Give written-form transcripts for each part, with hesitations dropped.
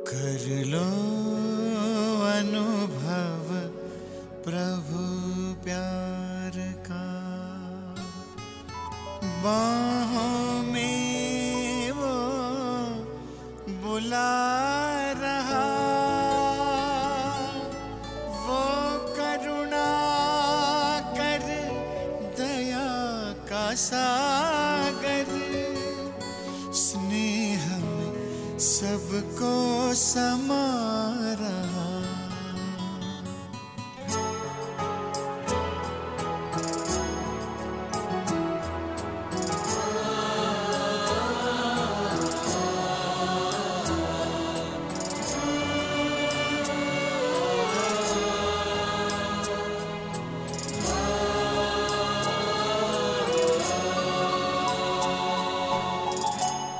कर लो अनुभव प्रभु प्यार का, बाहों में वो बुला रहा, वो करुणा कर दया का सागर, स्नेह में सबको समा रहा।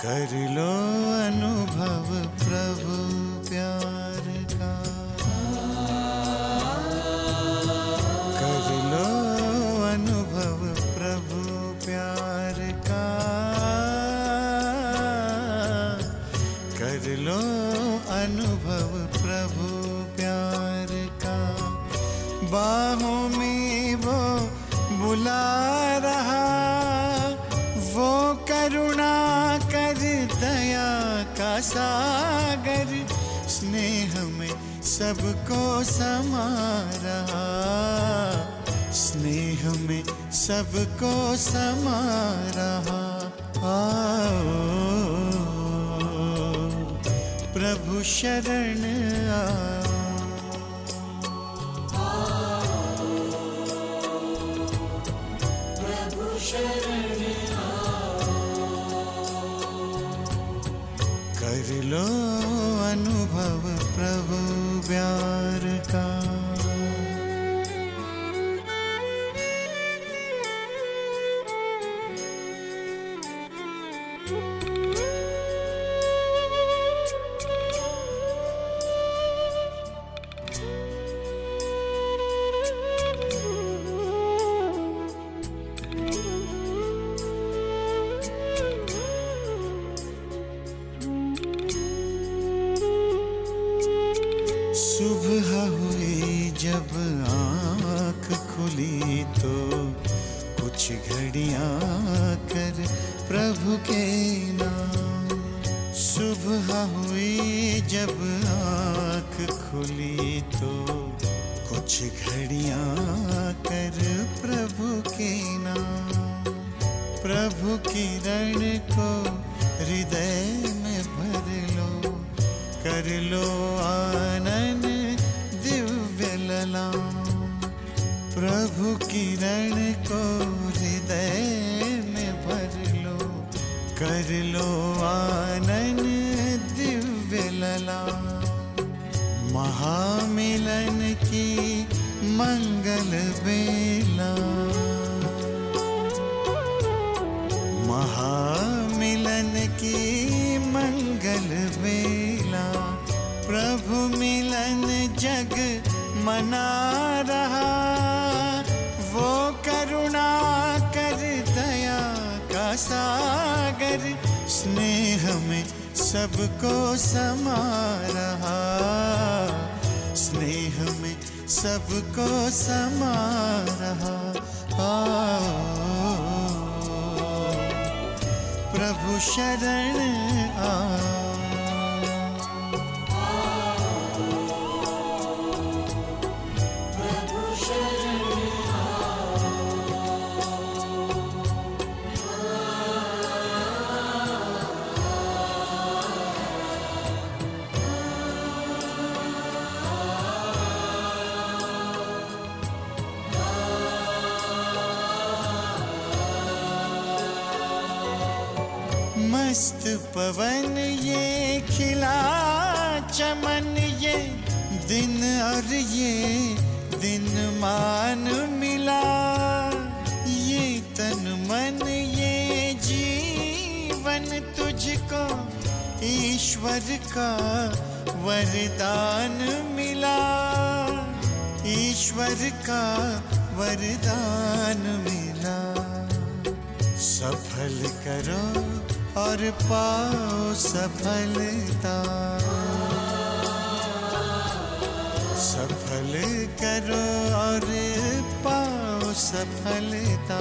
कर लो अनुभव प्रभु प्यार का, कर लो अनुभव प्रभु प्यार का, कर लो अनुभव प्रभु प्यार का, बाहों में वो बुला रहा, वो करुणा कर दया का सागर, स्नेह में सबको समा रहा, स्नेह में सबको समा रहा। आओ प्रभु शरण आओ, प्रभु शरण कर लो अनुभव प्रभु प्यार का। सुबह हुई जब आँख खुली तो कुछ घड़ियाँ कर प्रभु के नाम, सुबह हुई जब आँख खुली तो कुछ घड़ियाँ कर प्रभु के नाम, प्रभु किरण को हृदय में भर लो, कर लो आनंद दिव्य ललाम, प्रभु किरण को हृदय में भर लो, कर लो आनंद दिव्य ललाम, महामिलन की मंगल बेला, महामिलन की मंगल बेला, प्रभु मिलन जग मना रहा, वो करुणा कर दया का सागर, स्नेह में सबको समा रहा, स्नेह में सबको समा रहा। आओ प्रभु शरण आओ, मस्त पवन ये खिला चमन, ये दिन और ये दिन मान मिला, ये तन मन ये जीवन तुझको ईश्वर का वरदान मिला, ईश्वर का वरदान मिला। सफल करो और पाओ सफलता। सफल करो और पाओ सफलता।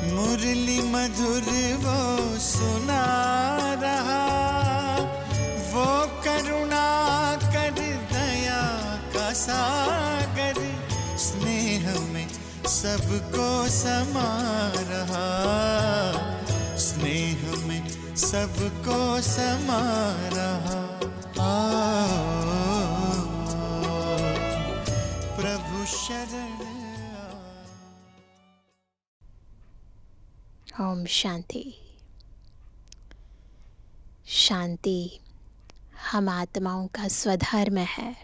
मुरली मधुर वो सुना रहा, वो करुणा कर दया का सागर, स्नेह में सबको समा रहा, स्नेह में सबको समा रहा। प्रभु शरण। ओम शांति। शांति हम आत्माओं का स्वधर्म है,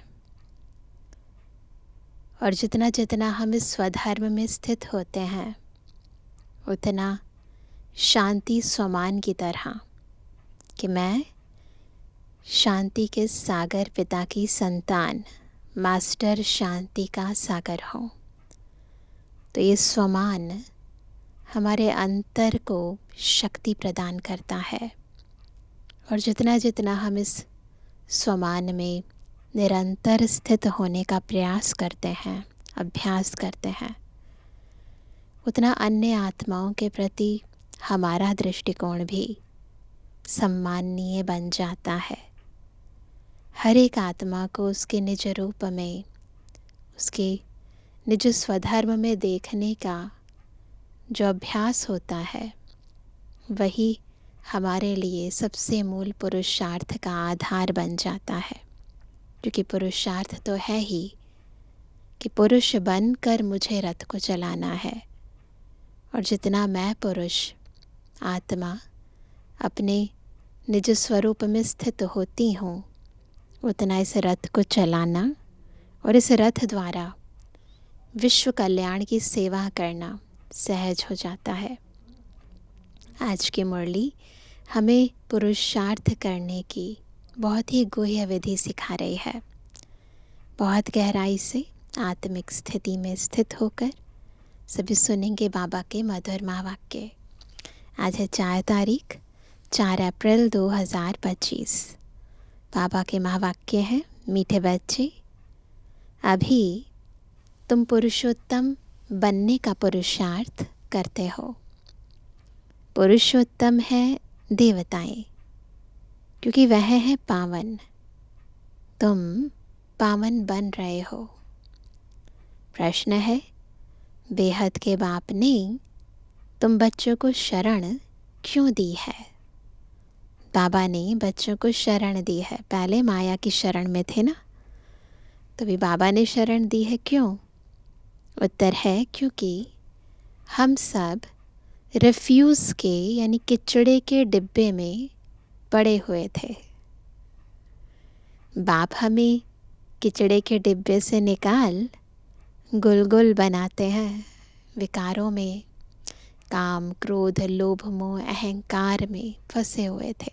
और जितना जितना हम इस स्वधर्म में स्थित होते हैं उतना शांति स्वमान की तरह कि मैं शांति के सागर पिता की संतान मास्टर शांति का सागर हूँ। तो ये स्वमान हमारे अंतर को शक्ति प्रदान करता है, और जितना जितना हम इस स्वमान में निरंतर स्थित होने का प्रयास करते हैं, अभ्यास करते हैं, उतना अन्य आत्माओं के प्रति हमारा दृष्टिकोण भी सम्माननीय बन जाता है। हर एक आत्मा को उसके निज रूप में, उसके निज स्वधर्म में देखने का जो अभ्यास होता है, वही हमारे लिए सबसे मूल पुरुषार्थ का आधार बन जाता है। क्योंकि पुरुषार्थ तो है ही कि पुरुष बनकर मुझे रथ को चलाना है, और जितना मैं पुरुष आत्मा अपने निज स्वरूप में स्थित होती हूँ, उतना इस रथ को चलाना और इस रथ द्वारा विश्व कल्याण की सेवा करना सहज हो जाता है। आज की मुरली हमें पुरुषार्थ करने की बहुत ही गुह्य विधि सिखा रही है। बहुत गहराई से आत्मिक स्थिति में स्थित होकर सभी सुनेंगे बाबा के मधुर महावाक्य। आज है 4 अप्रैल 2025। बाबा के महावाक्य हैं, मीठे बच्चे, अभी तुम पुरुषोत्तम बनने का पुरुषार्थ करते हो। पुरुषोत्तम है देवताएं, क्योंकि वह है पावन। तुम पावन बन रहे हो। प्रश्न है, बेहद के बाप ने तुम बच्चों को शरण क्यों दी है? बाबा ने बच्चों को शरण दी है। पहले माया की शरण में थे ना, तो भी बाबा ने शरण दी है। क्यों? उत्तर है, क्योंकि हम सब रिफ्यूज़ के यानी किचड़े के डिब्बे में पड़े हुए थे। बाप हमें किचड़े के डिब्बे से निकाल गुलगुल बनाते हैं। विकारों में, काम, क्रोध, लोभ, मोह, अहंकार में फंसे हुए थे।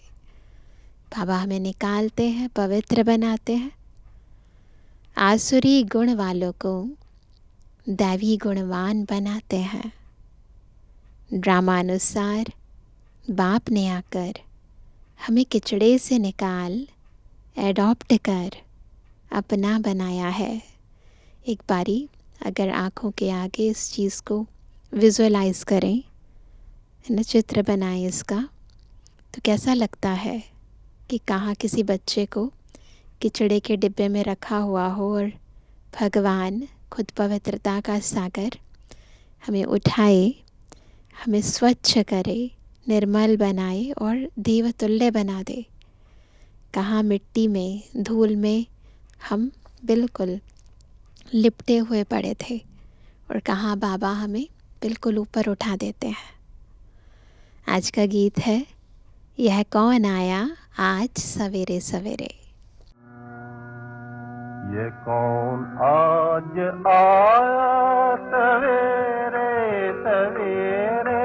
बाबा हमें निकालते हैं, पवित्र बनाते हैं। आसुरी गुण वालों को दैवी गुणवान बनाते हैं। ड्रामानुसार बाप ने आकर हमें किचड़े से निकाल एडॉप्ट कर अपना बनाया है। एक बारी अगर आँखों के आगे इस चीज़ को विजुअलाइज करें, न चित्र बनाएं इसका, तो कैसा लगता है कि कहाँ किसी बच्चे को किचड़े के डिब्बे में रखा हुआ हो और भगवान खुद पवित्रता का सागर हमें उठाए, हमें स्वच्छ करे, निर्मल बनाए और देवतुल्य बना दे। कहाँ मिट्टी में, धूल में हम बिल्कुल लिपटे हुए पड़े थे, और कहाँ बाबा हमें बिल्कुल ऊपर उठा देते हैं। आज का गीत है, यह कौन आया आज सवेरे सवेरे। ये कौन आज आया सवेरे सवेरे,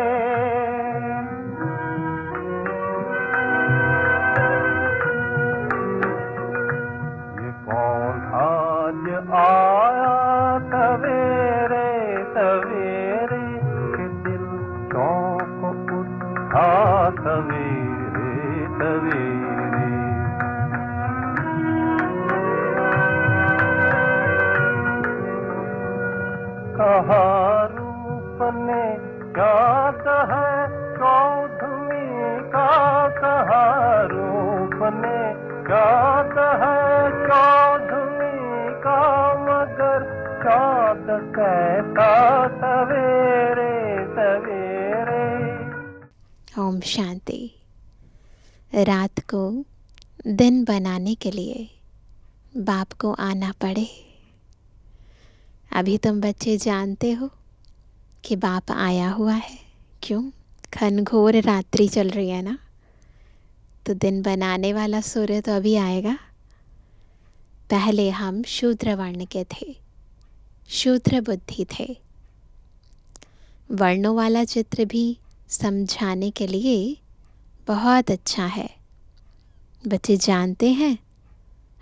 ये कौन आज आया सवेरे सवेरे, कि दिल चौंक उठा सवेरे सवेरे। चाँद है चौधरी का मगर चाँद कैसा सवेरे सवेरे। ओम शांति। रात को दिन बनाने के लिए बाप को आना पड़े। अभी तुम बच्चे जानते हो कि बाप आया हुआ है। क्यों? घनघोर रात्रि चल रही है ना, तो दिन बनाने वाला सूर्य तो अभी आएगा। पहले हम शूद्र वर्ण के थे, शूद्र बुद्धि थे। वर्णों वाला चित्र भी समझाने के लिए बहुत अच्छा है। बच्चे जानते हैं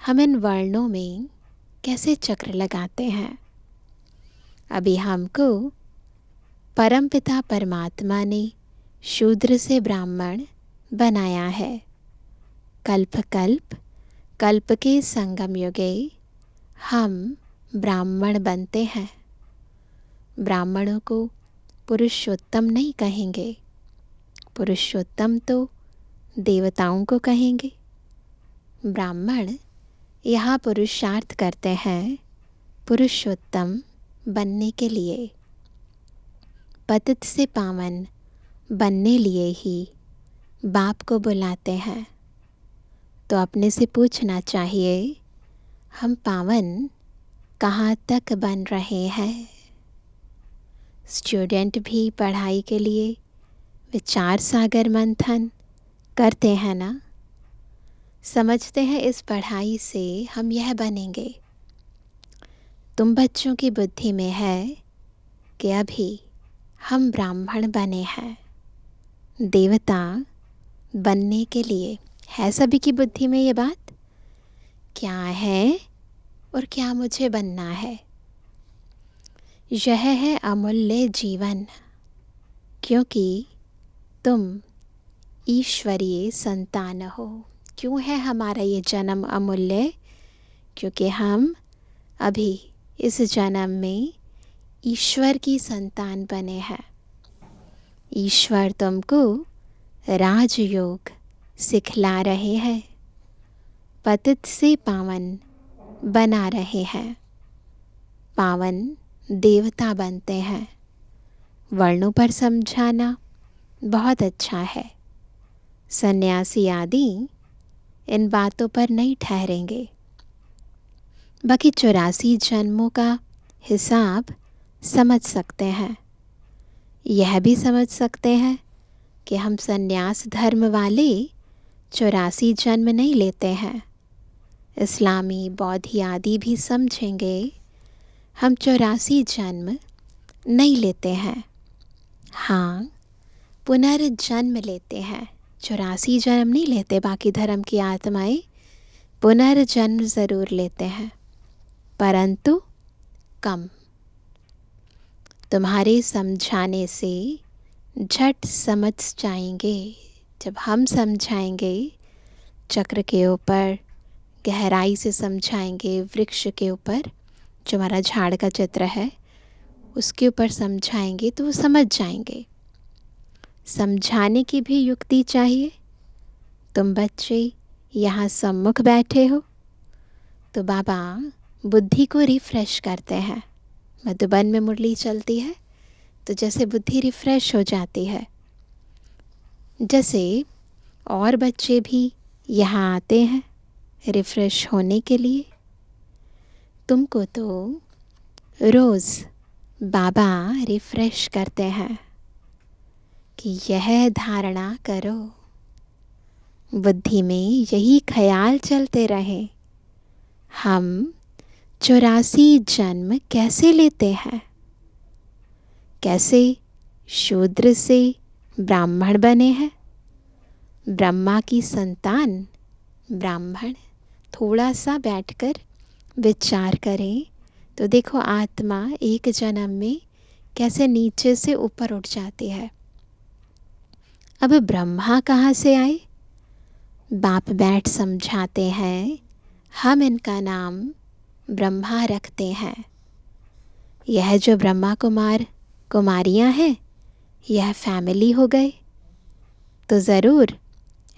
हम इन वर्णों में कैसे चक्र लगाते हैं। अभी हमको परमपिता परमात्मा ने शूद्र से ब्राह्मण बनाया है। कल्प कल्प कल्प के संगम युगे हम ब्राह्मण बनते हैं। ब्राह्मणों को पुरुषोत्तम नहीं कहेंगे, पुरुषोत्तम तो देवताओं को कहेंगे। ब्राह्मण यहाँ पुरुषार्थ करते हैं पुरुषोत्तम बनने के लिए। पतित से पावन बनने लिए ही बाप को बुलाते हैं। तो अपने से पूछना चाहिए, हम पावन कहाँ तक बन रहे हैं? स्टूडेंट भी पढ़ाई के लिए विचार सागर मंथन करते हैं ना, समझते हैं इस पढ़ाई से हम यह बनेंगे। तुम बच्चों की बुद्धि में है कि अभी हम ब्राह्मण बने हैं, देवता बनने के लिए। है सभी की बुद्धि में ये बात? क्या है और क्या मुझे बनना है? यह है अमूल्य जीवन, क्योंकि तुम ईश्वरीय संतान हो। क्यों है हमारा ये जन्म अमूल्य? क्योंकि हम अभी इस जन्म में ईश्वर की संतान बने हैं। ईश्वर तुमको राजयोग सिखला रहे हैं, पतित से पावन बना रहे हैं। पावन देवता बनते हैं। वर्णों पर समझाना बहुत अच्छा है। सन्यासी आदि इन बातों पर नहीं ठहरेंगे। बाकी 84 जन्मों का हिसाब समझ सकते हैं। यह भी समझ सकते हैं कि हम सन्यास धर्म वाले 84 जन्म नहीं लेते हैं। इस्लामी बौद्ध आदि भी समझेंगे हम 84 जन्म नहीं लेते हैं। हाँ, पुनर्जन्म लेते हैं, 84 जन्म नहीं लेते। बाकी धर्म की आत्माएं पुनर्जन्म ज़रूर लेते हैं, परंतु कम। तुम्हारे समझाने से झट समझ जाएंगे। जब हम समझाएंगे, चक्र के ऊपर गहराई से समझाएंगे, वृक्ष के ऊपर जो हमारा झाड़ का चित्र है उसके ऊपर समझाएंगे तो वो समझ जाएंगे। समझाने की भी युक्ति चाहिए। तुम बच्चे यहाँ सम्मुख बैठे हो तो बाबा बुद्धि को रिफ़्रेश करते हैं। मधुबन में मुरली चलती है तो जैसे बुद्धि रिफ़्रेश हो जाती है, जैसे और बच्चे भी यहाँ आते हैं रिफ़्रेश होने के लिए। तुमको तो रोज़ बाबा रिफ़्रेश करते हैं कि यह धारणा करो, बुद्धि में यही ख्याल चलते रहे, हम 84 जन्म कैसे लेते हैं, कैसे शूद्र से ब्राह्मण बने हैं, ब्रह्मा की संतान ब्राह्मण। थोड़ा सा बैठकर विचार करें तो देखो आत्मा एक जन्म में कैसे नीचे से ऊपर उठ जाती है। अब ब्रह्मा कहाँ से आए? बाप बैठ समझाते हैं, हम इनका नाम ब्रह्मा रखते हैं। यह जो ब्रह्मा कुमार कुमारियाँ हैं, यह फैमिली हो गए तो ज़रूर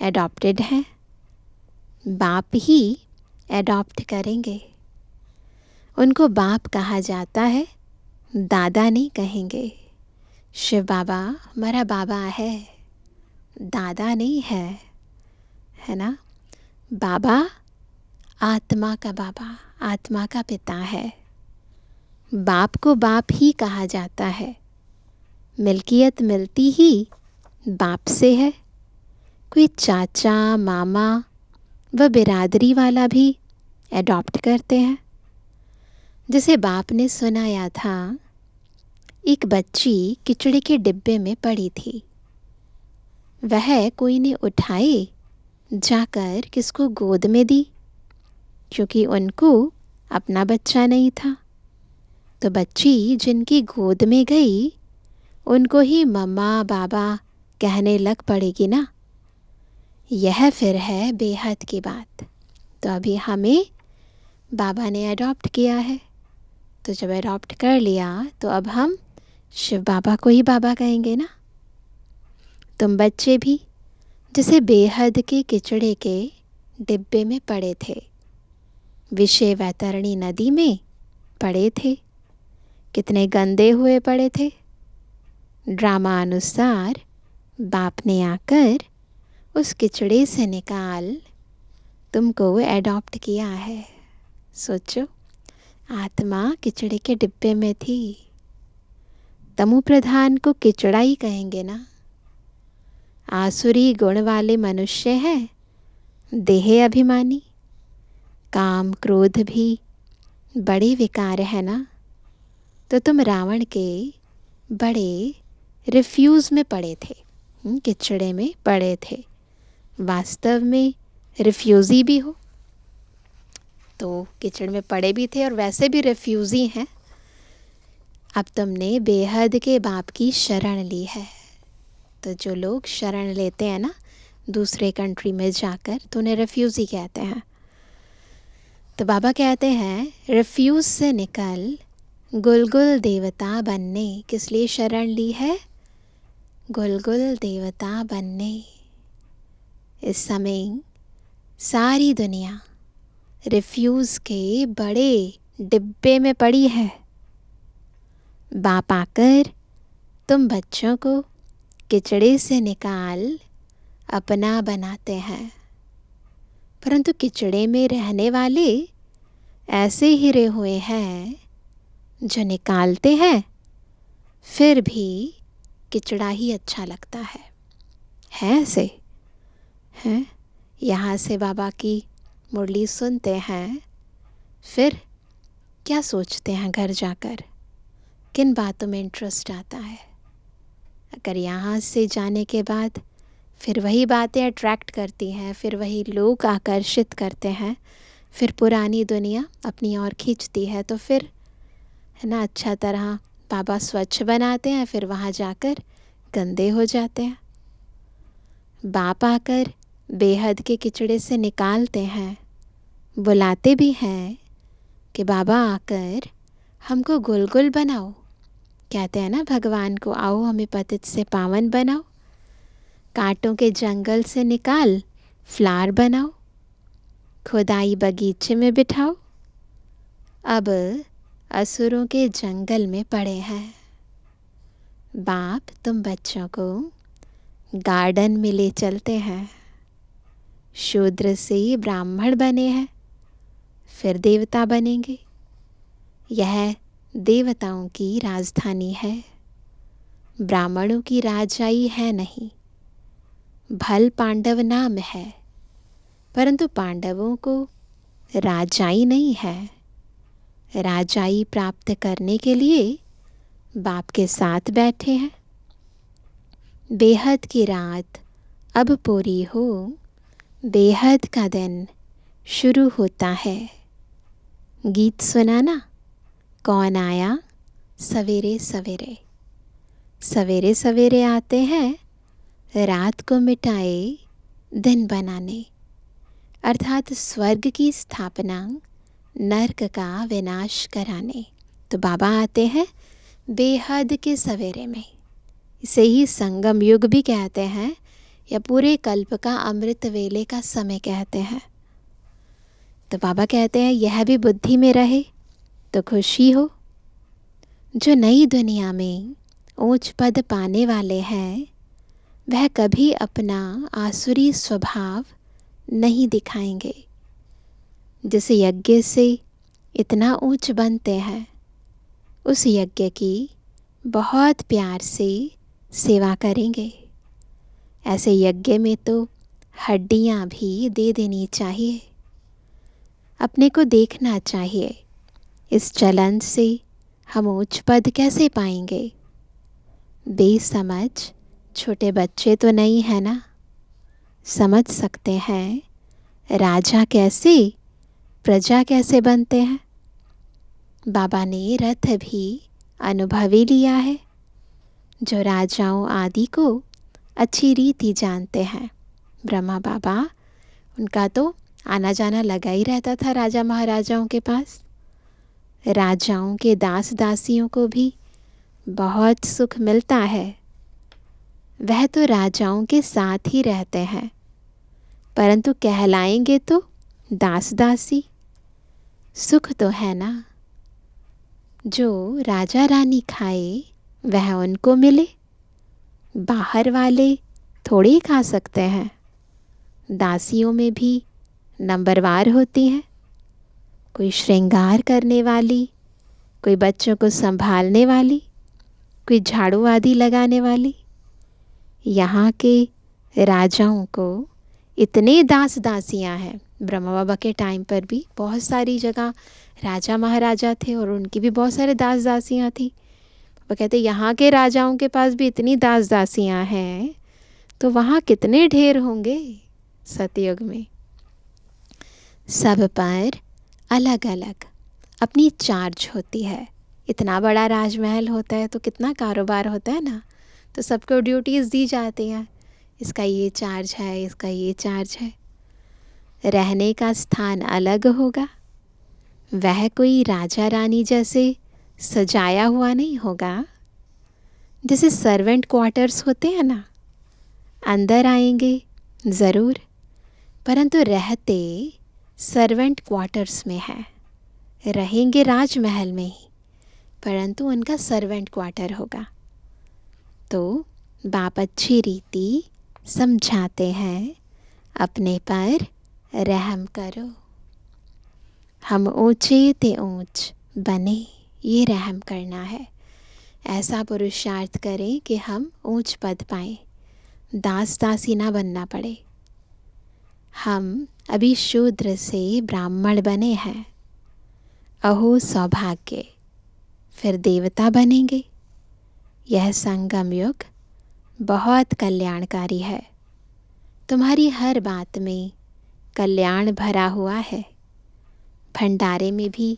एडॉप्टेड हैं। बाप ही एडॉप्ट करेंगे। उनको बाप कहा जाता है, दादा नहीं कहेंगे। शिव बाबा हमारा बाबा है, दादा नहीं है ना। बाबा आत्मा का बाबा, आत्मा का पिता है। बाप को बाप ही कहा जाता है। मिल्कियत मिलती ही बाप से है। कोई चाचा मामा व बिरादरी वाला भी एडॉप्ट करते हैं। जैसे बाप ने सुनाया था, एक बच्ची किचड़े के डिब्बे में पड़ी थी। वह कोई ने उठाए जाकर किसको गोद में दी, क्योंकि उनको अपना बच्चा नहीं था। तो बच्ची जिनकी गोद में गई उनको ही मम्मा बाबा कहने लग पड़ेगी ना। यह फिर है बेहद की बात। तो अभी हमें बाबा ने अडॉप्ट किया है। तो जब अडॉप्ट कर लिया तो अब हम शिव बाबा को ही बाबा कहेंगे ना। तुम बच्चे भी जैसे बेहद के किचड़े के डिब्बे में पड़े थे, विषय वैतरणी नदी में पड़े थे। कितने गंदे हुए पड़े थे। ड्रामा अनुसार बाप ने आकर उस किचड़े से निकाल तुमको एडॉप्ट किया है। सोचो, आत्मा किचड़े के डिब्बे में थी। तमु प्रधान को किचड़ा ही कहेंगे ना। आसुरी गुण वाले मनुष्य हैं, देह अभिमानी, काम क्रोध भी बड़े विकार है ना। तो तुम रावण के बड़े रिफ्यूज में पड़े थे, किचड़े में पड़े थे। वास्तव में रिफ्यूज़ी भी हो, तो किचड़ में पड़े भी थे और वैसे भी रिफ्यूज़ी हैं। अब तुमने बेहद के बाप की शरण ली है। तो जो लोग शरण लेते हैं ना दूसरे कंट्री में जाकर, तो उन्हें रिफ्यूज़ी कहते हैं। तो बाबा कहते हैं, रिफ्यूज़ से निकल गुलगुल देवता बनने। किस लिए शरण ली है? गुलगुल देवता बनने। इस समय सारी दुनिया रिफ्यूज़ के बड़े डिब्बे में पड़ी है। बाप आकर तुम बच्चों को किचड़े से निकाल अपना बनाते हैं। परंतु किचड़े में रहने वाले ऐसे हीरे हुए हैं जो निकालते हैं फिर भी किचड़ा ही अच्छा लगता है ऐसे हैं। यहाँ से बाबा की मुरली सुनते हैं, फिर क्या सोचते हैं घर जाकर, किन बातों में इंटरेस्ट आता है। अगर यहाँ से जाने के बाद फिर वही बातें अट्रैक्ट करती हैं, फिर वही लोग आकर्षित करते हैं, फिर पुरानी दुनिया अपनी ओर खींचती है, तो फिर है ना अच्छा तरह बाबा स्वच्छ बनाते हैं, फिर वहाँ जाकर गंदे हो जाते हैं। बाप आकर बेहद के किचड़े से निकालते हैं, बुलाते भी हैं कि बाबा आकर हमको गुलगुल बनाओ। कहते हैं ना भगवान को, आओ हमें पतित से पावन बनाओ, कांटों के जंगल से निकाल फ्लावर बनाओ, खुदाई बगीचे में बिठाओ। अब असुरों के जंगल में पड़े हैं। बाप तुम बच्चों को गार्डन में ले चलते हैं। शूद्र से ब्राह्मण बने हैं, फिर देवता बनेंगे। यह देवताओं की राजधानी है, ब्राह्मणों की राजाई है नहीं। भल पांडव नाम है, परंतु पांडवों को राजाई नहीं है। राजाई प्राप्त करने के लिए बाप के साथ बैठे हैं। बेहद की रात अब पूरी हो, बेहद का दिन शुरू होता है। गीत सुनाना, कौन आया सवेरे सवेरे। सवेरे सवेरे आते हैं रात को मिटाए दिन बनाने, अर्थात स्वर्ग की स्थापना, नर्क का विनाश कराने। तो बाबा आते हैं बेहद के सवेरे में। इसे ही संगम युग भी कहते हैं, या पूरे कल्प का अमृत वेले का समय कहते हैं। तो बाबा कहते हैं यह भी बुद्धि में रहे तो खुशी हो। जो नई दुनिया में ऊंच पद पाने वाले हैं वह कभी अपना आसुरी स्वभाव नहीं दिखाएंगे। जिस यज्ञ से इतना ऊंच बनते हैं उस यज्ञ की बहुत प्यार से सेवा करेंगे। ऐसे यज्ञ में तो हड्डियां भी दे देनी चाहिए। अपने को देखना चाहिए इस चलन से हम उच्च पद कैसे पाएंगे। बेसमझ छोटे बच्चे तो नहीं है ना, समझ सकते हैं राजा कैसे प्रजा कैसे बनते हैं। बाबा ने रथ भी अनुभवी लिया है। जो राजाओं आदि को अच्छी रीति जानते हैं, ब्रह्मा बाबा उनका तो आना जाना लगा ही रहता था राजा महाराजाओं के पास। राजाओं के दास दासियों को भी बहुत सुख मिलता है। वह तो राजाओं के साथ ही रहते हैं परंतु कहलाएंगे तो दास दासी। सुख तो है ना, जो राजा रानी खाए वह उनको मिले। बाहर वाले थोड़े ही खा सकते हैं। दासियों में भी नंबरवार होती हैं। कोई श्रृंगार करने वाली, कोई बच्चों को संभालने वाली, कोई झाड़ू आदि लगाने वाली। यहाँ के राजाओं को इतने दास दासियाँ हैं। ब्रह्मा बाबा के टाइम पर भी बहुत सारी जगह राजा महाराजा थे और उनकी भी बहुत सारे दास दासियाँ थी। वो कहते यहाँ के राजाओं के पास भी इतनी दास दासियाँ हैं तो वहाँ कितने ढेर होंगे सतयुग में। सब पर अलग अलग अपनी चार्ज होती है। इतना बड़ा राजमहल होता है तो कितना कारोबार होता है ना, तो सबको ड्यूटीज़ दी जाती हैं। इसका ये चार्ज है, इसका ये चार्ज है। रहने का स्थान अलग होगा। वह कोई राजा रानी जैसे सजाया हुआ नहीं होगा। जैसे सर्वेंट क्वार्टर्स होते हैं ना, अंदर आएंगे ज़रूर परंतु रहते सर्वेंट क्वार्टर्स में है। रहेंगे राजमहल में ही परंतु उनका सर्वेंट क्वार्टर होगा। तो बाप अच्छी रीति समझाते हैं अपने पर रहम करो। हम ऊंचे ते ऊंच बने, ये रहम करना है। ऐसा पुरुषार्थ करें कि हम ऊंच पद पाएं, दास दासी ना बनना पड़े। हम अभी शूद्र से ब्राह्मण बने हैं, अहो सौभाग्य, फिर देवता बनेंगे। यह संगम युग बहुत कल्याणकारी है। तुम्हारी हर बात में कल्याण भरा हुआ है। भंडारे में भी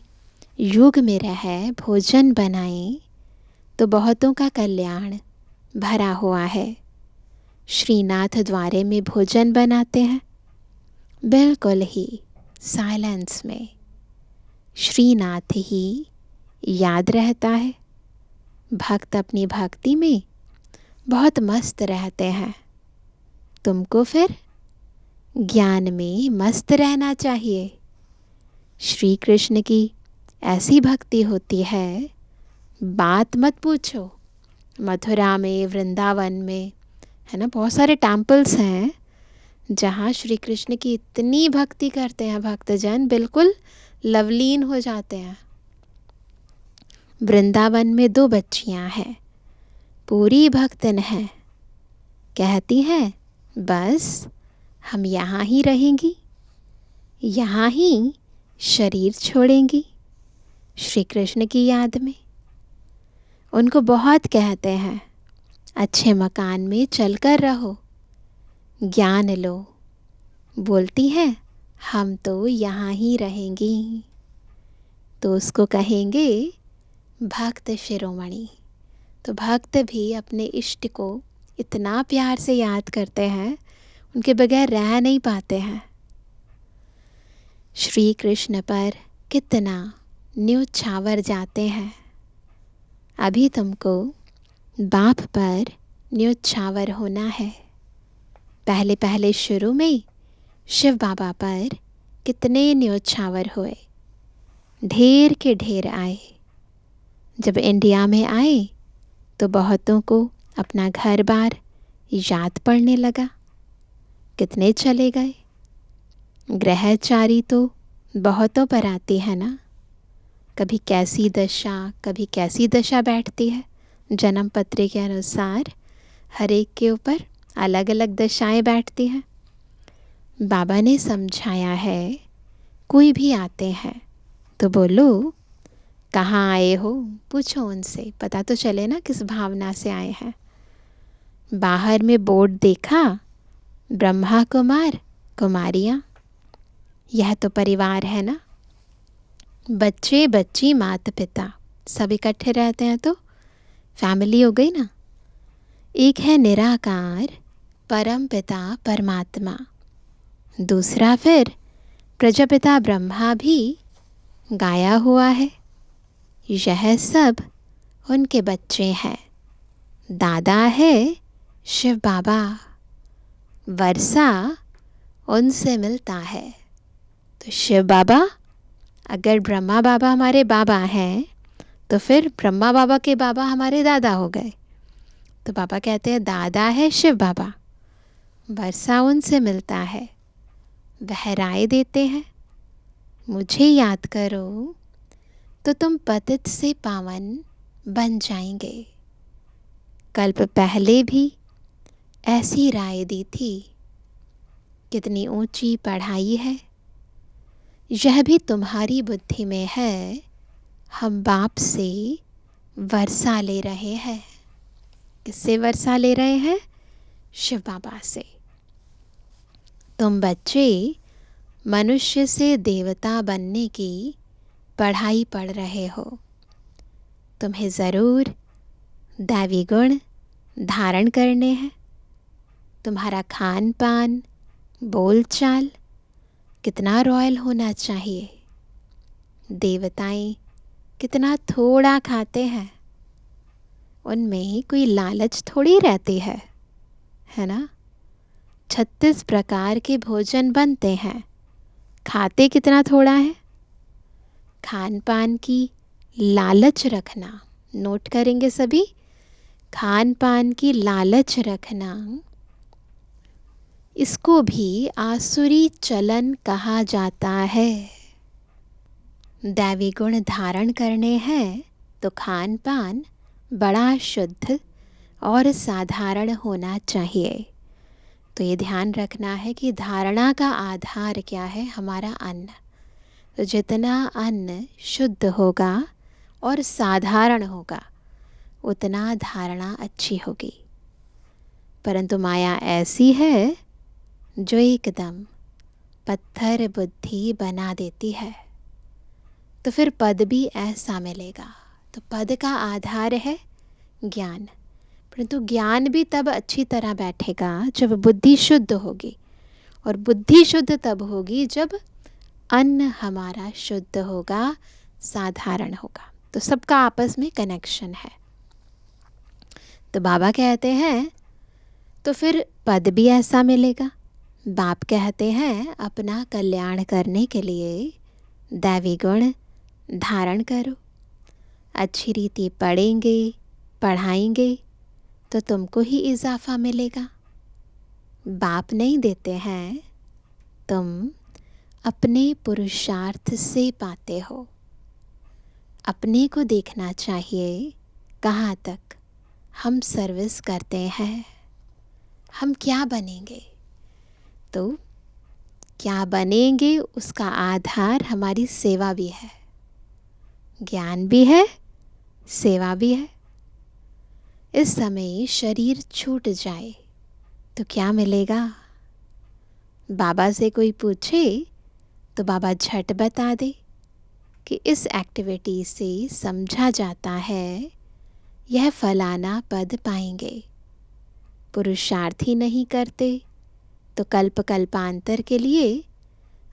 युग में रह भोजन बनाएं तो बहुतों का कल्याण भरा हुआ है। श्रीनाथ द्वारे में भोजन बनाते हैं बिल्कुल ही साइलेंस में। श्रीनाथ ही याद रहता है। भक्त अपनी भक्ति में बहुत मस्त रहते हैं। तुमको फिर ज्ञान में मस्त रहना चाहिए। श्री कृष्ण की ऐसी भक्ति होती है, बात मत पूछो। मथुरा में, वृंदावन में है ना, बहुत सारे टेम्पल्स हैं जहाँ श्री कृष्ण की इतनी भक्ति करते हैं भक्तजन, बिल्कुल लवलीन हो जाते हैं। वृंदावन में 2 बच्चियाँ हैं, पूरी भक्तन हैं। कहती हैं बस हम यहाँ ही रहेंगी, यहाँ ही शरीर छोड़ेंगी श्री कृष्ण की याद में। उनको बहुत कहते हैं अच्छे मकान में चलकर रहो, ज्ञान लो। बोलती हैं हम तो यहाँ ही रहेंगी। तो उसको कहेंगे भक्त शिरोमणि। तो भक्त भी अपने इष्ट को इतना प्यार से याद करते हैं, उनके बगैर रह नहीं पाते हैं। श्री कृष्ण पर कितना न्योछावर जाते हैं। अभी तुमको बाप पर न्योछावर होना है। पहले पहले शुरू में शिव बाबा पर कितने न्योछावर हुए, ढेर के ढेर आए। जब इंडिया में आए तो बहुतों को अपना घर बार याद पड़ने लगा। कितने चले गए। ग्रहचारी तो बहुतों पर आती है ना। कभी कैसी दशा बैठती है। जन्म पत्र के अनुसार हर एक के ऊपर अलग अलग दशाएं बैठती हैं। बाबा ने समझाया है, कोई भी आते हैं तो बोलो कहाँ आए हो, पूछो उनसे, पता तो चले ना किस भावना से आए हैं। बाहर में बोर्ड देखा, ब्रह्मा कुमार कुमारियाँ, यह तो परिवार है ना। बच्चे बच्ची माता पिता सब इकट्ठे रहते हैं तो फैमिली हो गई ना। एक है निराकार परम पिता परमात्मा, दूसरा फिर प्रजापिता ब्रह्मा भी गाया हुआ है। यह सब उनके बच्चे हैं। दादा है शिव बाबा, वर्षा उनसे मिलता है। तो शिव बाबा, अगर ब्रह्मा बाबा हमारे बाबा हैं तो फिर ब्रह्मा बाबा के बाबा हमारे दादा हो गए। तो बाबा कहते हैं दादा है शिव बाबा, वर्षा उनसे मिलता है, वह राय देते हैं, मुझे याद करो तो तुम पतित से पावन बन जाएंगे। कल्प पहले भी ऐसी राय दी थी। कितनी ऊंची पढ़ाई है, यह भी तुम्हारी बुद्धि में है। हम बाप से वर्षा ले रहे हैं। किससे वर्षा ले रहे हैं? शिव बाबा से। तुम बच्चे मनुष्य से देवता बनने की पढ़ाई पढ़ रहे हो। तुम्हें ज़रूर दैवी गुण धारण करने हैं। तुम्हारा खान पान, बोलचाल कितना रॉयल होना चाहिए। देवताएं कितना थोड़ा खाते हैं, उनमें कोई लालच थोड़ी रहती है ना। 36 प्रकार के भोजन बनते हैं, खाते कितना थोड़ा है। खान पान की लालच रखना, नोट करेंगे सभी, खान पान की लालच रखना, इसको भी आसुरी चलन कहा जाता है। दैवी गुण धारण करने हैं तो खान पान बड़ा शुद्ध और साधारण होना चाहिए। तो ये ध्यान रखना है कि धारणा का आधार क्या है? हमारा अन्न। तो जितना अन्न शुद्ध होगा और साधारण होगा उतना धारणा अच्छी होगी। परंतु माया ऐसी है जो एकदम पत्थर बुद्धि बना देती है। तो फिर पद भी ऐसा मिलेगा। तो पद का आधार है ज्ञान, परंतु ज्ञान भी तब अच्छी तरह बैठेगा जब बुद्धि शुद्ध होगी। और बुद्धि शुद्ध तब होगी जब अन्न हमारा शुद्ध होगा, साधारण होगा। तो सबका आपस में कनेक्शन है। तो बाबा कहते हैं तो फिर पद भी ऐसा मिलेगा। बाप कहते हैं अपना कल्याण करने के लिए दैवी गुण धारण करो। अच्छी रीति पढ़ेंगे, पढ़ाएंगे तो तुमको ही इजाफा मिलेगा। बाप नहीं देते हैं, तुम अपने पुरुषार्थ से पाते हो। अपने को देखना चाहिए कहाँ तक हम सर्विस करते हैं, हम क्या बनेंगे। तो क्या बनेंगे उसका आधार हमारी सेवा भी है, ज्ञान भी है, सेवा भी है। इस समय शरीर छूट जाए तो क्या मिलेगा? बाबा से कोई पूछे तो बाबा झट बता दे कि इस एक्टिविटी से समझा जाता है यह फलाना पद पाएंगे। पुरुषार्थ ही नहीं करते तो कल्प कल्पांतर के लिए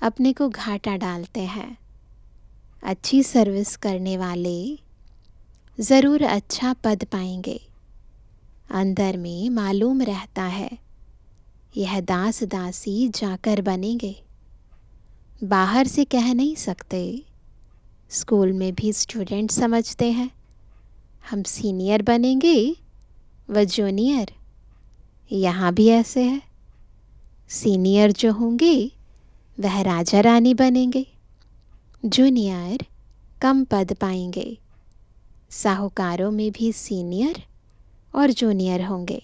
अपने को घाटा डालते हैं। अच्छी सर्विस करने वाले ज़रूर अच्छा पद पाएंगे। अंदर में मालूम रहता है यह दास दासी जाकर बनेंगे। बाहर से कह नहीं सकते। स्कूल में भी स्टूडेंट समझते हैं हम सीनियर बनेंगे व जूनियर। यहाँ भी ऐसे है, सीनियर जो होंगे वह राजा रानी बनेंगे, जूनियर कम पद पाएंगे। साहूकारों में भी सीनियर और जूनियर होंगे,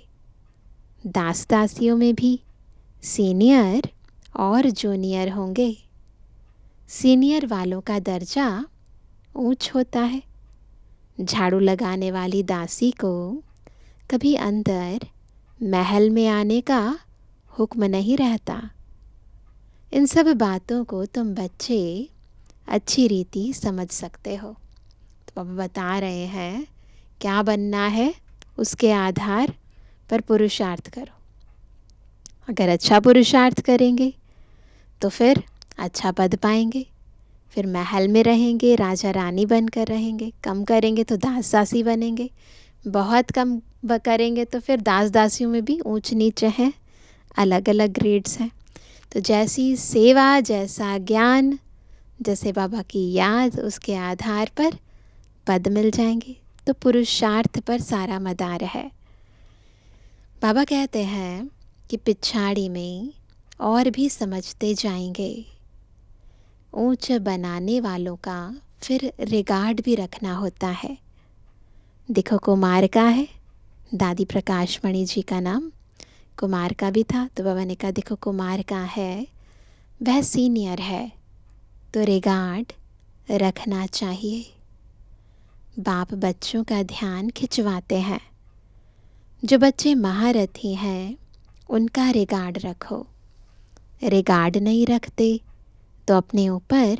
दास दासियों में भी सीनियर और जूनियर होंगे। सीनियर वालों का दर्जा ऊंच होता है। झाड़ू लगाने वाली दासी को कभी अंदर महल में आने का हुक्म नहीं रहता। इन सब बातों को तुम बच्चे अच्छी रीति समझ सकते हो। तो अब बता रहे हैं क्या बनना है, उसके आधार पर पुरुषार्थ करो। अगर अच्छा पुरुषार्थ करेंगे तो फिर अच्छा पद पाएंगे, फिर महल में रहेंगे, राजा रानी बनकर रहेंगे। कम करेंगे तो दास दासी बनेंगे, बहुत कम करेंगे तो फिर दास दासियों में भी ऊंच नीचे हैं, अलग अलग ग्रेड्स हैं। तो जैसी सेवा, जैसा ज्ञान, जैसे बाबा की याद, उसके आधार पर पद मिल जाएंगे। तो पुरुषार्थ पर सारा मदार है। बाबा कहते हैं कि पिछाड़ी में और भी समझते जाएंगे। ऊंच बनाने वालों का फिर रिगार्ड भी रखना होता है। देखो कुमार का है, दादी प्रकाशमणि जी का नाम कुमार का भी था। तो बाबा ने कहा देखो कुमार का है, वह सीनियर है तो रिगार्ड रखना चाहिए। बाप बच्चों का ध्यान खिंचवाते हैं। जो बच्चे महारथी हैं उनका रिगार्ड रखो। रिगार्ड नहीं रखते तो अपने ऊपर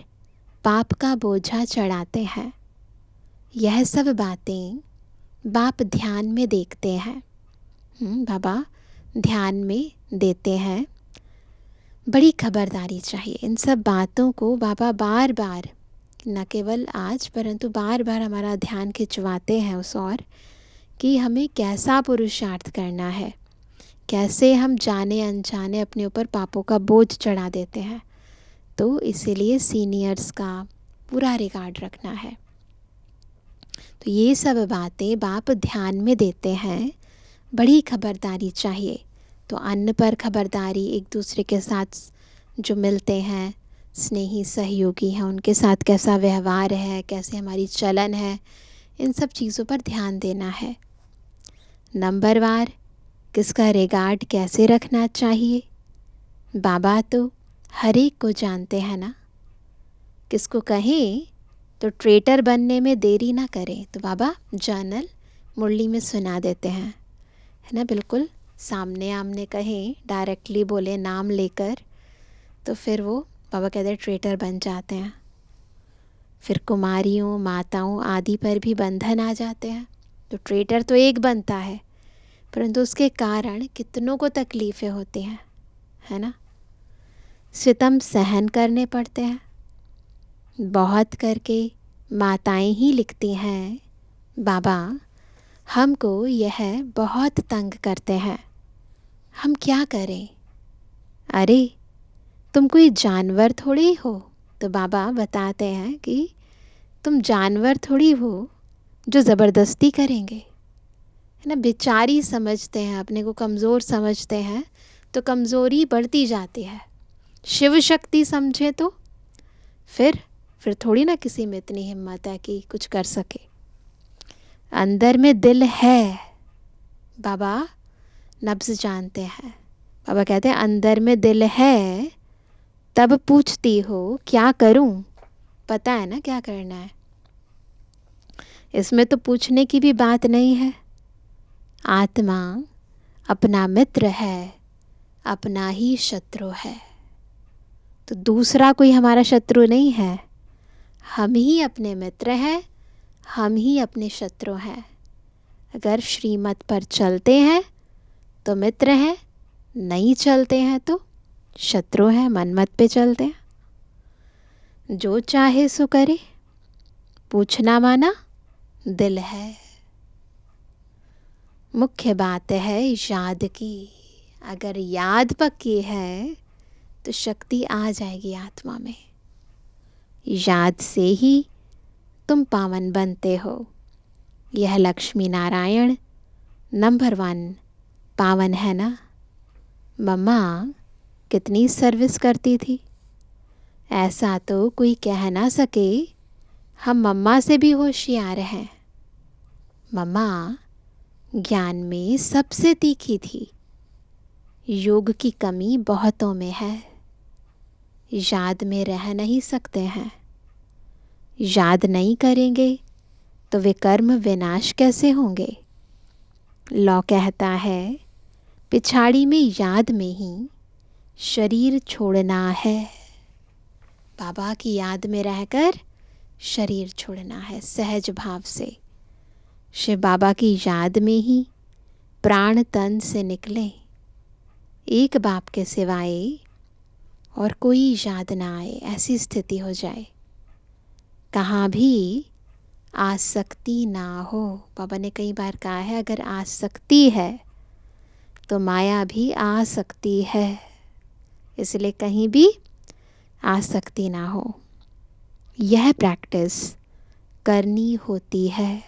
पाप का बोझा चढ़ाते हैं। यह सब बातें बाप ध्यान में देखते हैं। बाबा ध्यान में देते हैं। बड़ी खबरदारी चाहिए। इन सब बातों को बाबा बार बार, न केवल आज परंतु बार बार हमारा ध्यान खिंचवाते हैं उस ओर कि हमें कैसा पुरुषार्थ करना है, कैसे हम जाने अनजाने अपने ऊपर पापों का बोझ चढ़ा देते हैं। तो इसीलिए सीनियर्स का पूरा रिगार्ड रखना है। तो ये सब बातें बाप ध्यान में देते हैं। बड़ी खबरदारी चाहिए। तो अन्न पर खबरदारी, एक दूसरे के साथ जो मिलते हैं, स्नेही सहयोगी हैं, उनके साथ कैसा व्यवहार है, कैसे हमारी चलन है, इन सब चीज़ों पर ध्यान देना है। नंबरवार किसका रिगार्ड कैसे रखना चाहिए। बाबा तो हर एक को जानते हैं ना। किसको कहें तो ट्रेटर बनने में देरी ना करें, तो बाबा जर्नल मुरली में सुना देते हैं, है ना। बिल्कुल सामने आमने कहें, डायरेक्टली बोले नाम लेकर, तो फिर वो बाबा कहते हैं ट्रेटर बन जाते हैं। फिर कुमारियों, माताओं आदि पर भी बंधन आ जाते हैं। तो ट्रेटर तो एक बनता है, परंतु उसके कारण कितनों को तकलीफ़ें होती हैं, है ना। सितम सहन करने पड़ते हैं। बहुत करके माताएं ही लिखती हैं, बाबा हमको यह बहुत तंग करते हैं, हम क्या करें। अरे तुम कोई जानवर थोड़ी हो। तो बाबा बताते हैं कि तुम जानवर थोड़ी हो जो ज़बरदस्ती करेंगे, है ना। बेचारी समझते हैं, अपने को कमज़ोर समझते हैं, तो कमज़ोरी बढ़ती जाती है। शिव शक्ति समझे तो फिर थोड़ी ना किसी में इतनी हिम्मत है कि कुछ कर सके। अंदर में दिल है, बाबा नब्ज़ जानते हैं। बाबा कहते हैं अंदर में दिल है तब पूछती हो क्या करूं, पता है ना क्या करना है। इसमें तो पूछने की भी बात नहीं है। आत्मा अपना मित्र है, अपना ही शत्रु है। तो दूसरा कोई हमारा शत्रु नहीं है, हम ही अपने मित्र हैं, हम ही अपने शत्रु हैं। अगर श्रीमत पर चलते हैं तो मित्र हैं, नहीं चलते हैं तो शत्रु हैं, मनमत पे चलते हैं। जो चाहे सो करे, पूछना माना दिल है। मुख्य बात है याद की। अगर याद पक्की है तो शक्ति आ जाएगी आत्मा में। याद से ही तुम पावन बनते हो। यह लक्ष्मी नारायण नंबर 1 पावन है ना। मम्मा कितनी सर्विस करती थी, ऐसा तो कोई कह ना सके। हम मम्मा से भी होशियार हैं। मम्मा ज्ञान में सबसे तीखी थी। योग की कमी बहुतों में है। याद में रह नहीं सकते हैं। याद नहीं करेंगे तो वे कर्म विनाश कैसे होंगे। लॉ कहता है पिछाड़ी में याद में ही शरीर छोड़ना है। बाबा की याद में रहकर शरीर छोड़ना है सहज भाव से। शिव बाबा की याद में ही प्राण तन से निकले। एक बाप के सिवाय और कोई याद ना आए, ऐसी स्थिति हो जाए। कहाँ भी आसक्ति ना हो। बाबा ने कई बार कहा है अगर आसक्ति है तो माया भी आ सकती है, इसलिए कहीं भी आसक्ति ना हो। यह प्रैक्टिस करनी होती है।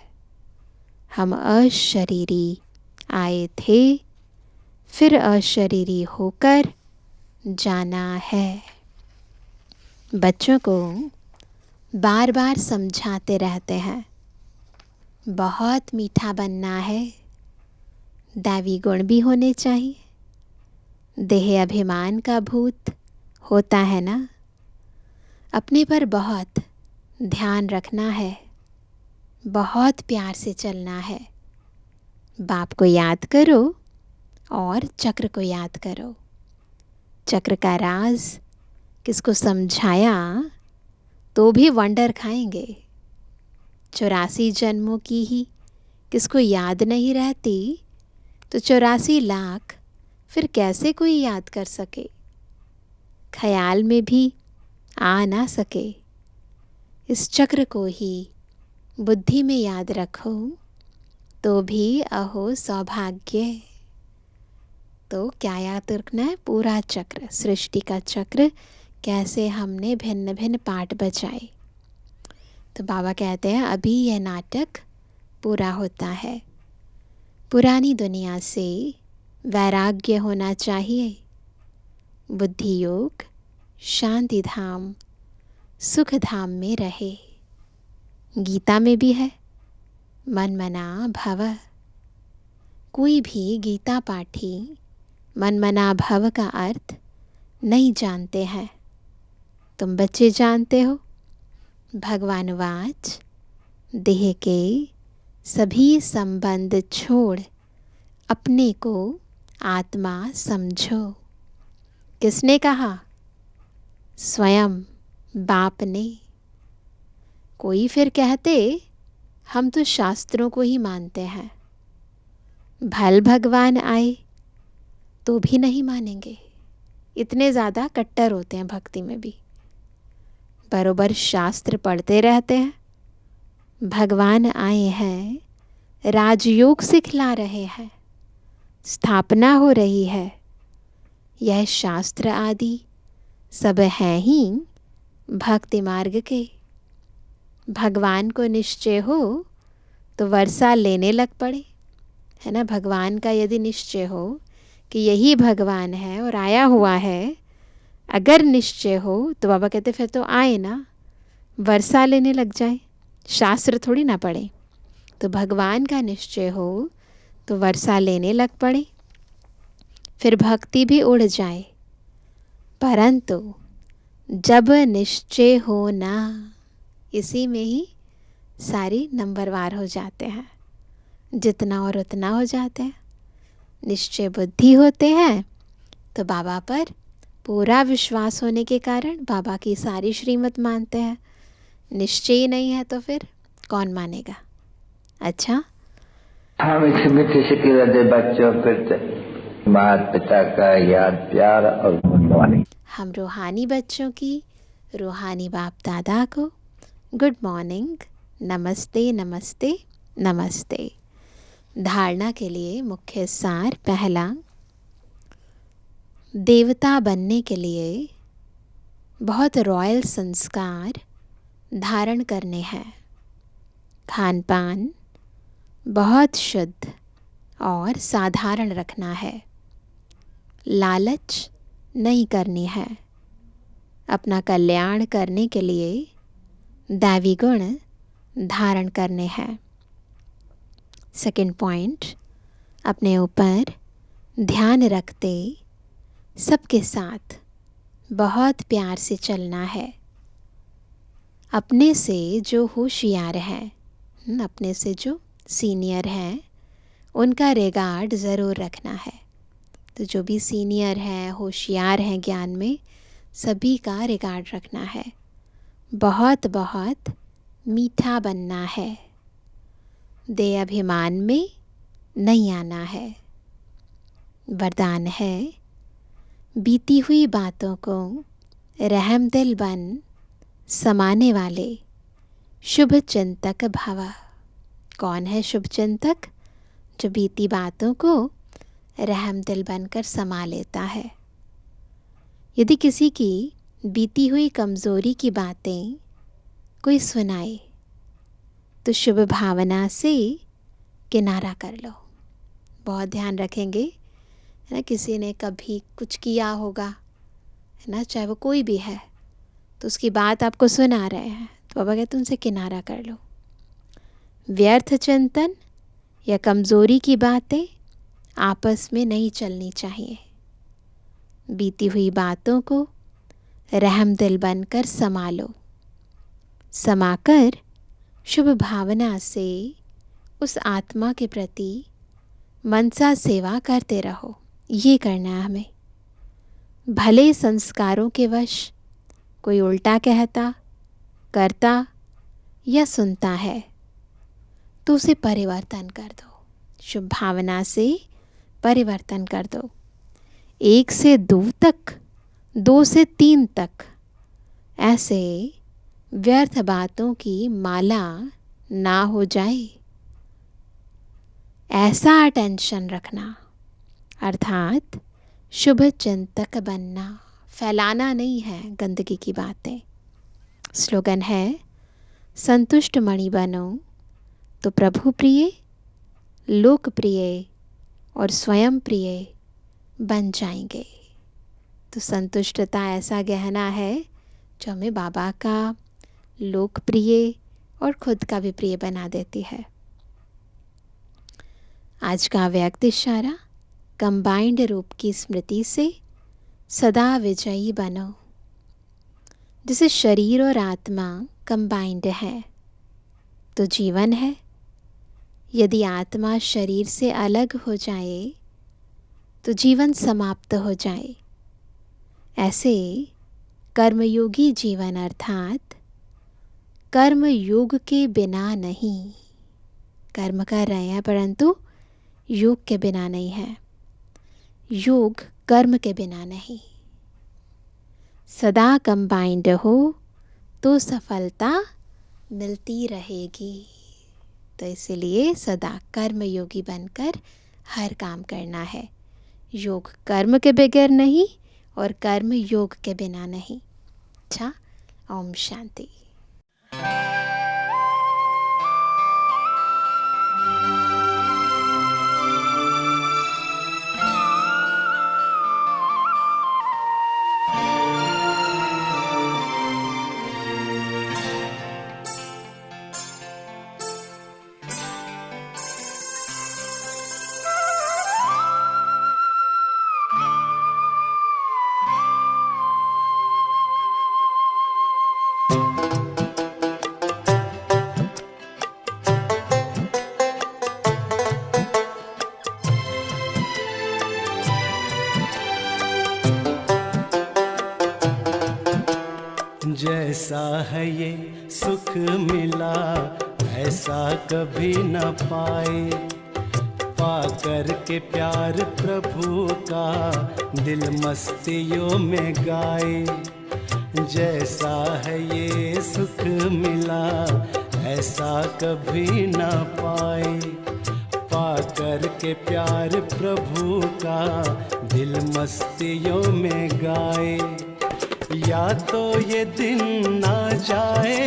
हम अशरीरी आए थे, फिर अशरीरी होकर जाना है। बच्चों को बार बार समझाते रहते हैं बहुत मीठा बनना है, दैवी गुण भी होने चाहिए। देह अभिमान का भूत होता है ना। अपने पर बहुत ध्यान रखना है, बहुत प्यार से चलना है। बाप को याद करो और चक्र को याद करो। चक्र का राज किसको समझाया तो भी वंडर खाएंगे। 84 जन्मों की ही किसको याद नहीं रहती तो 84 लाख फिर कैसे कोई याद कर सके, ख्याल में भी आ ना सके। इस चक्र को ही बुद्धि में याद रखो तो भी अहो सौभाग्य। तो क्या याद रखना है? पूरा चक्र, सृष्टि का चक्र, कैसे हमने भिन्न भिन्न पार्ट बचाए। तो बाबा कहते हैं अभी यह नाटक पूरा होता है। पुरानी दुनिया से वैराग्य होना चाहिए। बुद्धि योग शांति धाम सुख धाम में रहे। गीता में भी है मन मना भव। कोई भी गीता पाठी मन मना भव का अर्थ नहीं जानते हैं। तुम बच्चे जानते हो। भगवान वाच देह के सभी संबंध छोड़ अपने को आत्मा समझो। किसने कहा? स्वयं बाप ने। कोई फिर कहते हम तो शास्त्रों को ही मानते हैं, भल भगवान आए तो भी नहीं मानेंगे। इतने ज़्यादा कट्टर होते हैं भक्ति में भी। बरोबर शास्त्र पढ़ते रहते हैं। भगवान आए हैं, राजयोग सिखला रहे हैं, स्थापना हो रही है। यह शास्त्र आदि सब हैं ही भक्ति मार्ग के। भगवान को निश्चय हो तो वर्षा लेने लग पड़े, है ना। भगवान का यदि निश्चय हो कि यही भगवान है और आया हुआ है, अगर निश्चय हो तो बाबा कहते फिर तो आए ना, वर्षा लेने लग जाए, शास्त्र थोड़ी ना पढ़े। तो भगवान का निश्चय हो तो वर्षा लेने लग पड़े, फिर भक्ति भी उड़ जाए। परंतु जब निश्चय हो ना, इसी में ही सारी नंबरवार हो जाते हैं। जितना और उतना हो जाते हैं। निश्चय बुद्धि होते हैं तो बाबा पर पूरा विश्वास होने के कारण बाबा की सारी श्रीमत मानते हैं। निश्चय ही नहीं है तो फिर कौन मानेगा। अच्छा, हम इस मीठी सी दे बच्चों फिर माता पिता का याद प्यार और गुड मॉर्निंग। हम रूहानी बच्चों की रूहानी बाप दादा को गुड मॉर्निंग, नमस्ते नमस्ते नमस्ते। धारणा के लिए मुख्य सार। पहला, देवता बनने के लिए बहुत रॉयल संस्कार धारण करने हैं। खान पान बहुत शुद्ध और साधारण रखना है। लालच नहीं करनी है। अपना कल्याण करने के लिए दैवी गुण धारण करने हैं। सेकंड पॉइंट, अपने ऊपर ध्यान रखते सबके साथ बहुत प्यार से चलना है। अपने से जो होशियार हैं, अपने से जो सीनियर हैं, उनका रिगार्ड ज़रूर रखना है। तो जो भी सीनियर हैं, होशियार हैं ज्ञान में, सभी का रिगार्ड रखना है। बहुत बहुत मीठा बनना है। दे अभिमान में नहीं आना है। वरदान है, बीती हुई बातों को रहमदिल बन समाने वाले शुभ चिंतक भव। कौन है शुभ चिंतक? जो बीती बातों को रहमदिल बनकर समा लेता है। यदि किसी की बीती हुई कमज़ोरी की बातें कोई सुनाए तो शुभ भावना से किनारा कर लो। बहुत ध्यान रखेंगे, है ना। किसी ने कभी कुछ किया होगा, है ना, चाहे वो कोई भी है, तो उसकी बात आपको सुना रहे हैं, तो बाबा कहते उनसे किनारा कर लो। व्यर्थ चिंतन या कमज़ोरी की बातें आपस में नहीं चलनी चाहिए। बीती हुई बातों को रहमदिल बनकर संभालो। समाकर शुभ भावना से उस आत्मा के प्रति मनसा सेवा करते रहो। ये करना है हमें। भले संस्कारों के वश कोई उल्टा कहता, करता या सुनता है तो उसे परिवर्तन कर दो। शुभ भावना से परिवर्तन कर दो। 1 से 2 तक, 2 से 3 तक ऐसे व्यर्थ बातों की माला ना हो जाए। ऐसा अटेंशन रखना, अर्थात शुभ चिंतक बनना। फैलाना नहीं है गंदगी की बातें। स्लोगन है, संतुष्ट मणि बनो तो प्रभु प्रिय, लोकप्रिय और स्वयं प्रिय बन जाएंगे। तो संतुष्टता ऐसा गहना है जो हमें बाबा का लोकप्रिय और खुद का भी प्रिय बना देती है। आज का व्यक्त इशारा, कंबाइंड रूप की स्मृति से सदा विजयी बनो। जैसे शरीर और आत्मा कंबाइंड है तो जीवन है। यदि आत्मा शरीर से अलग हो जाए तो जीवन समाप्त हो जाए। ऐसे कर्मयोगी जीवन अर्थात कर्म योग के बिना नहीं। कर्म कर रहे हैं परंतु योग के बिना नहीं है। योग कर्म के बिना नहीं। सदा कंबाइंड हो तो सफलता मिलती रहेगी। तो इसलिए सदा कर्म योगी बनकर हर काम करना है। योग कर्म के बगैर नहीं और कर्म योग के बिना नहीं। अच्छा, ओम शांति। जैसा है ये सुख मिला ऐसा कभी न पाए। पाकर के प्यार प्रभु का दिल मस्तियों में गाए। जैसा है ये सुख मिला ऐसा कभी न पाए। पाकर के प्यार प्रभु का दिल मस्तियों में गाए। या तो ये दिन ना जाए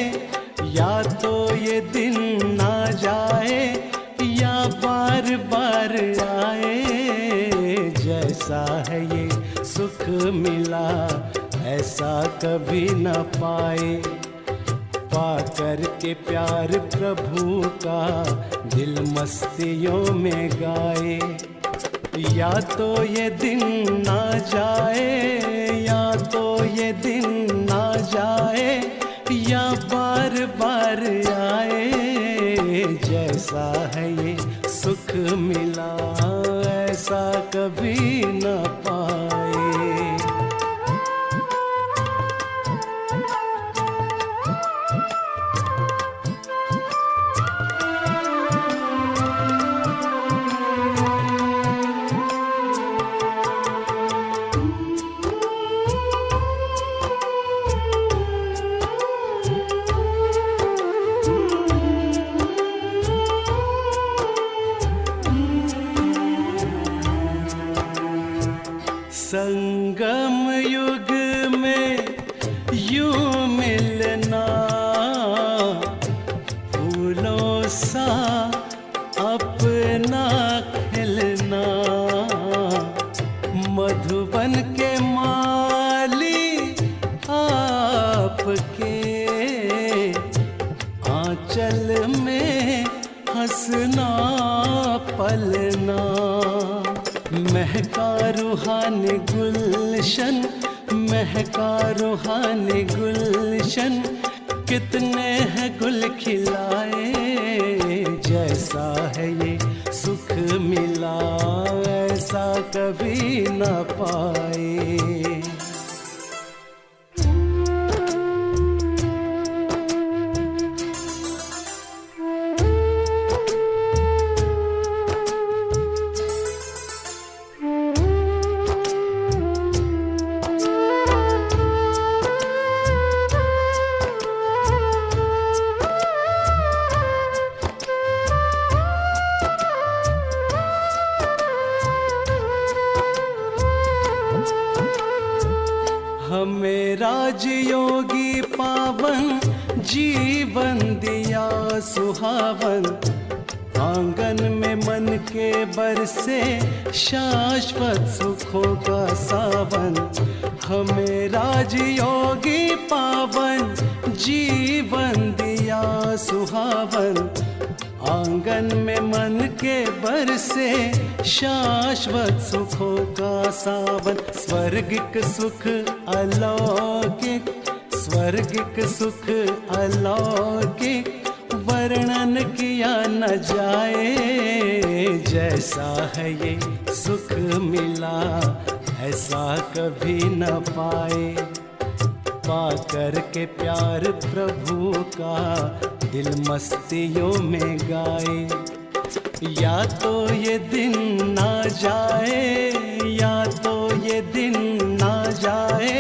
कभी न पाए। पाकर के प्यार प्रभु का दिल मस्तियों में गाए। या तो ये दिन ना जाए, या तो ये दिन ना जाए, या बार बार आए। जैसा है ये सुख मिला ऐसा कभी न पाए। संगम युग में यूं मिलना, फूलों सा अपना खिलना। मधुबन के माली आपके आंचल में हंसना पलना। महका रूहानी गुलशन, महका रूहानी गुलशन, कितने हैं गुल खिलाए। जैसा है ये सुख मिला ऐसा कभी न पाए। हमें राजयोगी पावन जीवन दिया सुहावन। आंगन में मन के बरसे शाश्वत सुखों का सावन। हमें राजयोगी पावन जीवन दिया सुहावन। आंगन में मन के बरसे शाश्वत सुखों का सावन। स्वर्गिक सुख अलौकिक, स्वर्गिक सुख अलौकिक, वर्णन किया न जाए। जैसा है ये सुख मिला ऐसा कभी न पाए। पाकर के प्यार प्रभु का दिल मस्तियों में गाए। या तो ये दिन ना जाए, या तो ये दिन ना जाए,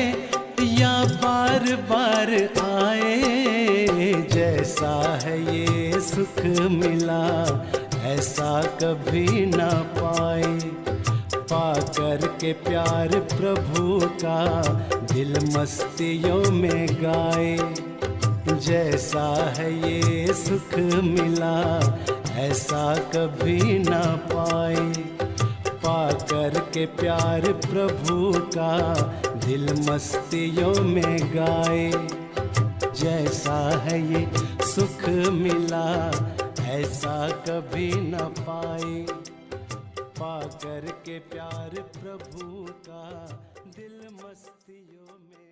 या बार बार आए। जैसा है ये सुख मिला ऐसा कभी न पाए। पाकर के प्यार प्रभु का दिल मस्तियों में गाए। जैसा है ये सुख मिला ऐसा कभी न पाए। पाकर के प्यार प्रभु का दिल मस्तियों में गाए। जैसा है ये सुख मिला ऐसा कभी न पाए। पाकर के प्यार प्रभु का दिल मस्तियों में